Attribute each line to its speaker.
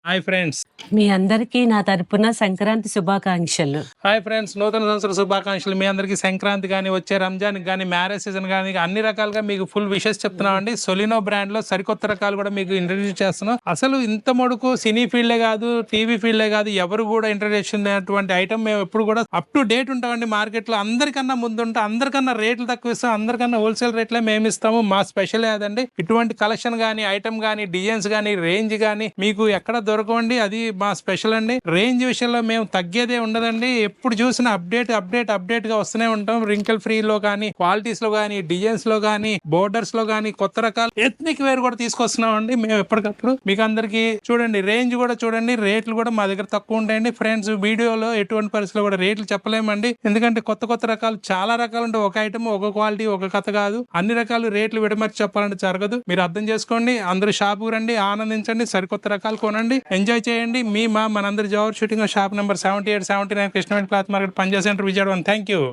Speaker 1: Hi friends.
Speaker 2: మీ అందరికీ నా తరపున సంక్రాంతి శుభాకాంక్షలు.
Speaker 1: హాయ్ ఫ్రెండ్స్, నూతన సంవత్సర శుభాకాంక్షలు. మీ అందరికీ సంక్రాంతి కానీ, వచ్చే రంజాన్ కానీ, మ్యారేజ్ సీజన్ కానీ, అన్ని రకాలుగా మీకు ఫుల్ విషెస్ చెప్తున్నామండి. సొలినో బ్రాండ్ లో సరికొత్త రకాలు కూడా మీకు ఇంట్రడ్యూస్ చేస్తున్నాం. అసలు ఇంత మడుకు సినీ ఫీల్డే కాదు, టీవీ ఫీల్డే కాదు, ఎవరు కూడా ఇంట్రడ్యూస్ అయినటువంటి ఐటమ్ మేము ఎప్పుడు కూడా అప్ టు డేట్ ఉంటామండి. మార్కెట్ లో అందరికన్నా ముందుంటాం, అందరికన్నా రేట్లు తక్కువ ఇస్తాం, అందరికన్నా హోల్సేల్ రేట్లే మేము ఇస్తాము. మా స్పెషల్ అదండి. ఇటువంటి కలెక్షన్ కానీ, ఐటమ్ కానీ, డిజైన్స్ కానీ, రేంజ్ కానీ మీకు ఎక్కడ దొరకండి. అది మా స్పెషల్ అండి. రేంజ్ విషయంలో మేము తగ్గేదే ఉండదండి. ఎప్పుడు చూసినా అప్డేట్ గా వస్తూనే ఉంటాం. రింకిల్ ఫ్రీ లో కానీ, క్వాలిటీస్ లో కానీ, డిజైన్స్ లో కానీ, బోర్డర్స్ లో కానీ, కొత్త రకాల ఎథ్నిక్ వేర్ కూడా తీసుకొస్తున్నాం అండి మేము ఎప్పటికప్పుడు. మీకు అందరికి చూడండి, రేంజ్ కూడా చూడండి, రేట్లు కూడా మా దగ్గర తక్కువ ఉంటాయండి ఫ్రెండ్స్. వీడియోలో ఎటువంటి పరిస్థితుల్లో కూడా రేట్లు చెప్పలేమండి, ఎందుకంటే కొత్త రకాలు చాలా రకాలు ఉంటాయి. ఒక ఐటమ్, ఒక క్వాలిటీ, ఒక కథ కాదు. అన్ని రకాలు రేట్లు విడమర్చి చెప్పాలంటే జరగదు. మీరు అర్థం చేసుకోండి. అందరూ షాపుకు రండి, ఆనందించండి, సరికొత్త రకాలు కొనండి, ఎంజాయ్ చేయండి. మనందరి job shooting shop number 78, 79 Krishnaveni cloth market, Panja centre, Vijayawada. Thank you.